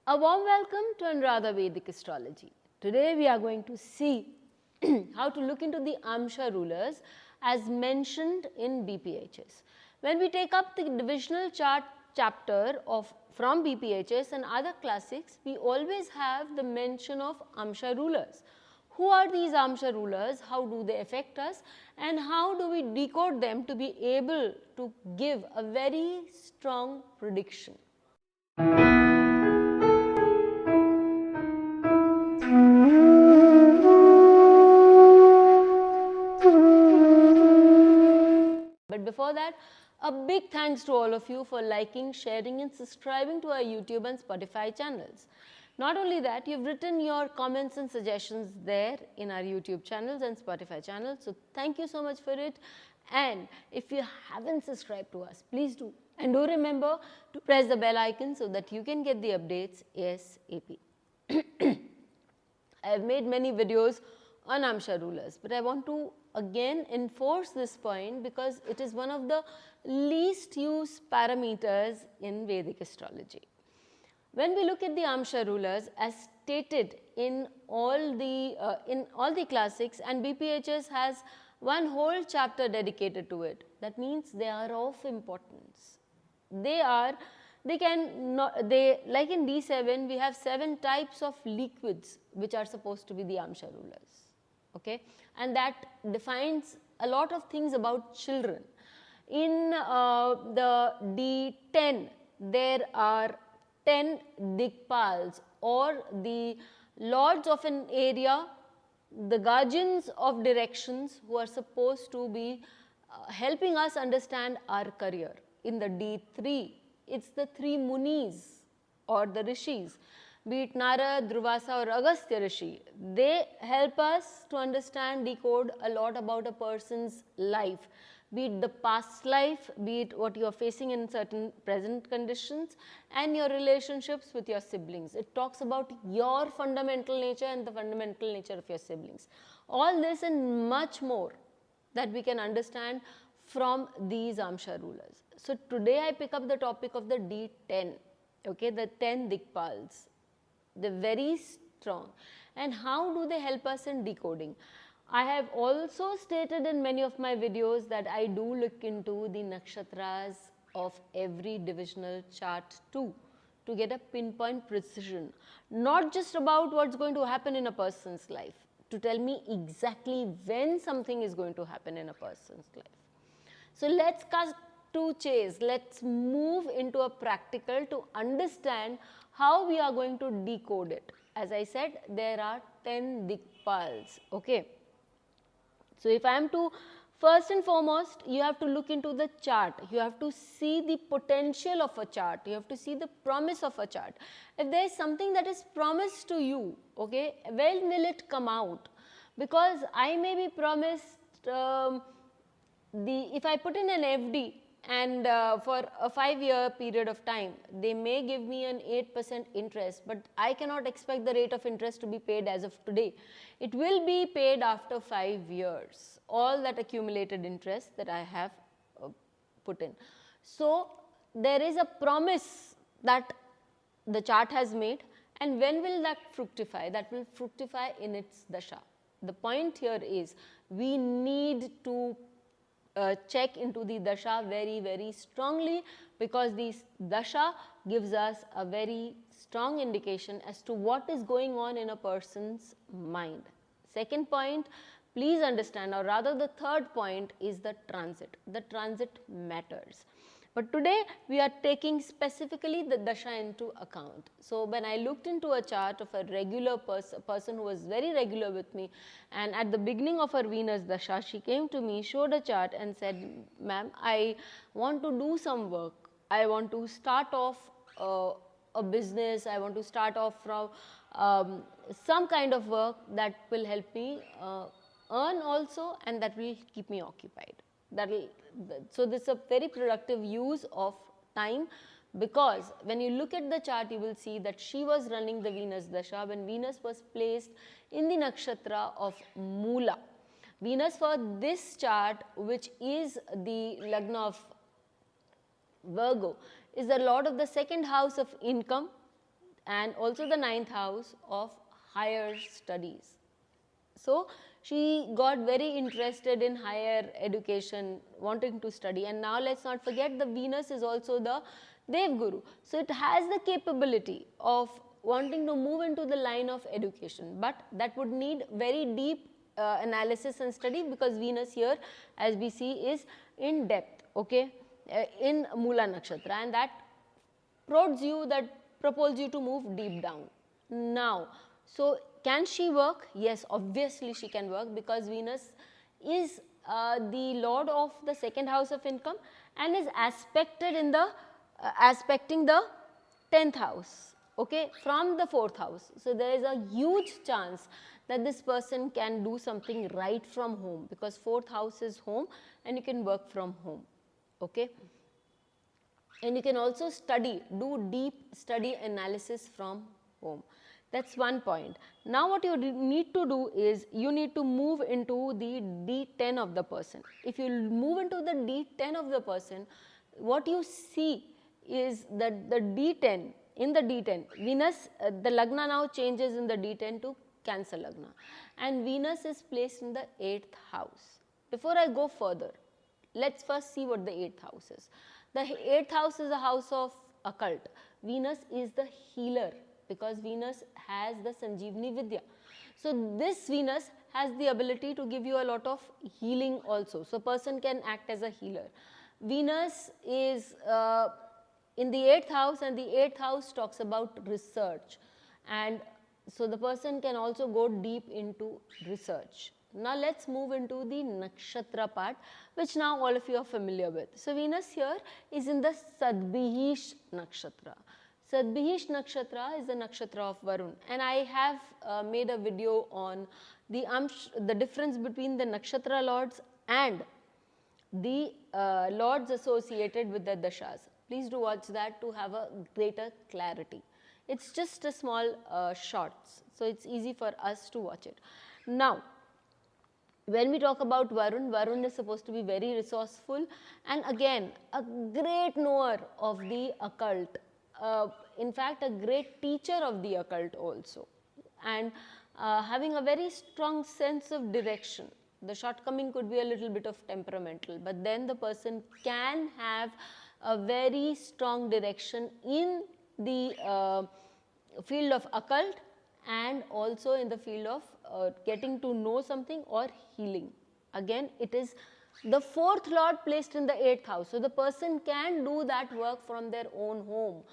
A warm welcome to Anuradha Vedic Astrology. Today we are going to see how to look into the amsha rulers as mentioned in BPHS. When we take up the divisional chart chapter from BPHS and other classics, we always have the mention of amsha rulers. Who are these amsha rulers? How do they affect us? And how do we decode them to be able to give a very strong prediction? But before that, a big thanks to all of you for liking, sharing and subscribing to our YouTube and Spotify channels. Not only that, you've written your comments and suggestions there in our YouTube channels and Spotify channels. So thank you so much for it. And if you haven't subscribed to us, please do. And do remember to press the bell icon so that you can get the updates ASAP. I have made many videos on amsha rulers, but I want to again enforce this point because it is one of the least used parameters in Vedic astrology. When we look at the amsha rulers as stated in all the classics, and BPHS has one whole chapter dedicated to it, that means they are of importance. Like in D7 we have 7 types of liquids which are supposed to be the amsha rulers, okay, and that defines a lot of things about children. In the D10 there are 10 Dikpals, or the lords of an area, the guardians of directions who are supposed to be helping us understand our career. In the D3, it's the 3 Munis or the Rishis, be it Narad, Durvasa or Agastya Rishi. They help us to understand, decode a lot about a person's life, be it the past life, be it what you are facing in certain present conditions, and your relationships with your siblings. It talks about your fundamental nature and the fundamental nature of your siblings. All this and much more that we can understand from these amsha rulers. So today I pick up the topic of the D10, okay, the 10 Dikpals. They're very strong. And how do they help us in decoding? I have also stated in many of my videos that I do look into the Nakshatras of every divisional chart too, to get a pinpoint precision, not just about what's going to happen in a person's life, to tell me exactly when something is going to happen in a person's life. So let's cut to chase, let's move into a practical to understand how we are going to decode it. As I said, there are 10 Dikpals, okay. So if I am to, first and foremost, you have to look into the chart, you have to see the potential of a chart, you have to see the promise of a chart. If there is something that is promised to you, okay, when will it come out? Because I may be promised, if I put in an FD and for a 5-year period of time, they may give me an 8% interest, but I cannot expect the rate of interest to be paid as of today. It will be paid after 5 years, all that accumulated interest that I have put in. So there is a promise that the chart has made, and when will that fructify? That will fructify in its dasha. The point here is we need to check into the dasha very, very strongly, because this dasha gives us a very strong indication as to what is going on in a person's mind. Second point, please understand, or rather the third point is the transit. The transit matters. But today we are taking specifically the dasha into account. So when I looked into a chart of a regular person who was very regular with me, and at the beginning of her Venus dasha, she came to me, showed a chart and said, ma'am, I want to do some work. I want to start off a business. I want to start off from some kind of work that will help me earn also, and that will keep me occupied. So this is a very productive use of time, because when you look at the chart, you will see that she was running the Venus dasha when Venus was placed in the nakshatra of Moola. Venus for this chart, which is the lagna of Virgo, is the lord of the second house of income, and also the 9th house of higher studies. So she got very interested in higher education, wanting to study, and now let's not forget the Venus is also the Dev Guru. So it has the capability of wanting to move into the line of education, but that would need very deep analysis and study, because Venus here, as we see, is in depth, okay, in Mula Nakshatra, and that prods you, that propels you to move deep down. Now, so can she work? Yes, obviously she can work, because Venus is the lord of the 2nd house of income and is aspected in the aspecting the 10th house, okay, from the 4th house. So there is a huge chance that this person can do something right from home, because 4th house is home and you can work from home, okay. And you can also study, do deep study analysis from home. That's one point. Now what you need to do is, you need to move into the D10 of the person. If you move into the D10 of the person, what you see is that the D10, in the D10, Venus, the Lagna now changes in the D10 to Cancer Lagna, and Venus is placed in the 8th house. Before I go further, let's first see what the 8th house is. The 8th house is a house of occult. Venus is the healer, because Venus has the Sanjeevani Vidya. So this Venus has the ability to give you a lot of healing also. So person can act as a healer. Venus is in the 8th house, and the 8th house talks about research, and so the person can also go deep into research. Now let's move into the nakshatra part, which now all of you are familiar with. So Venus here is in the Sadbihish nakshatra. Sadbihish nakshatra is the nakshatra of Varun, and I have made a video on the difference between the nakshatra lords and the lords associated with the dashas. Please do watch that to have a greater clarity. It's just a small shorts, so it's easy for us to watch it. Now, when we talk about Varun, Varun is supposed to be very resourceful, and again a great knower of the occult, in fact a great teacher of the occult also, and having a very strong sense of direction. The shortcoming could be a little bit of temperamental, but then the person can have a very strong direction in the field of occult, and also in the field of getting to know something or healing. Again, it is the 4th lord placed in the 8th house, so the person can do that work from their own home.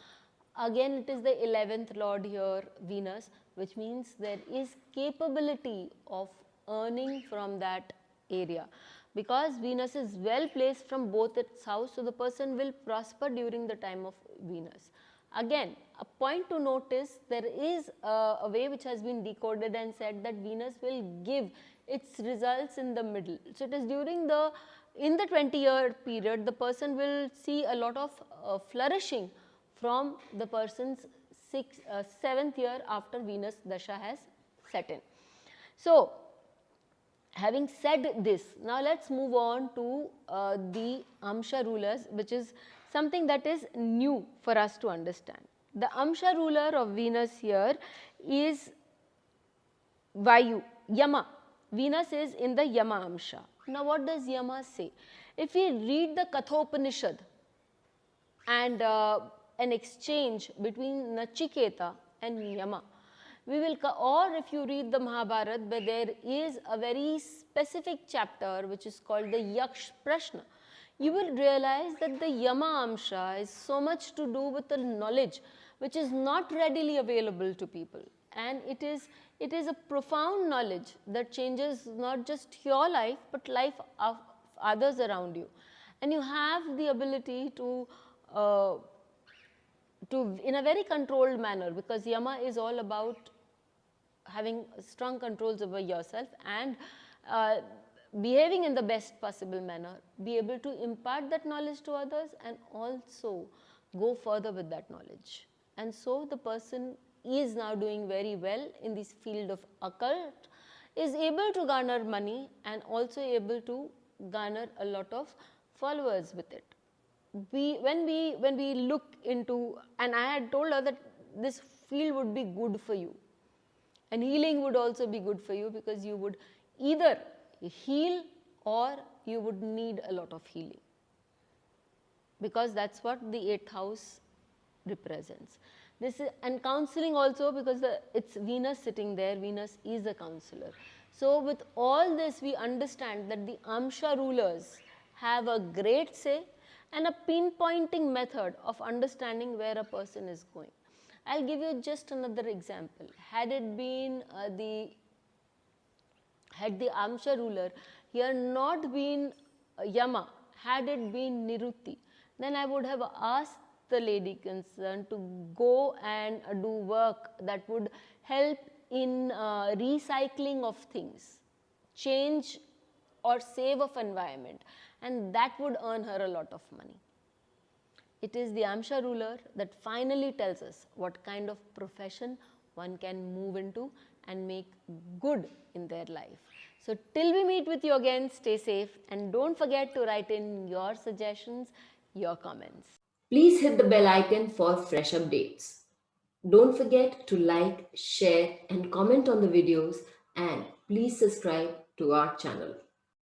Again, it is the 11th lord here, Venus, which means there is capability of earning from that area, because Venus is well placed from both its house, so the person will prosper during the time of Venus. Again, a point to notice, there is a way which has been decoded and said that Venus will give its results in the middle. So it is during in the 20-year period, the person will see a lot of flourishing from the person's 7th year after Venus dasha has set in. So having said this, now let's move on to the amsha rulers, which is something that is new for us to understand. The amsha ruler of Venus here is Vayu, Yama. Venus is in the Yama amsha. Now what does Yama say? If we read the Kathopanishad and an exchange between Nachiketa and Yama, we will, or if you read the Mahabharata, where there is a very specific chapter which is called the Yaksh Prashna, you will realize that the Yama amsha is so much to do with the knowledge which is not readily available to people, and it is a profound knowledge that changes not just your life but life of others around you, and you have the ability to in a very controlled manner, because Yama is all about having strong controls over yourself and behaving in the best possible manner, be able to impart that knowledge to others and also go further with that knowledge. And so the person is now doing very well in this field of occult, is able to garner money and also able to garner a lot of followers with it. When we look into, and I had told her that this field would be good for you. And healing would also be good for you, because you would either heal or you would need a lot of healing, because that's what the 8th house represents. This is, and counseling also, because it's Venus sitting there. Venus is a counselor. So with all this, we understand that the amsha rulers have a great say and a pinpointing method of understanding where a person is going. I'll give you just another example. Had the amsha ruler here not been Yama, had it been Nirutti, then I would have asked the lady concerned to go and do work that would help in recycling of things, change or save of environment, and that would earn her a lot of money. It is the amsha ruler that finally tells us what kind of profession one can move into and make good in their life. So till we meet with you again, stay safe, and don't forget to write in your suggestions, your comments. Please hit the bell icon for fresh updates. Don't forget to like, share and comment on the videos, and please subscribe to our channel.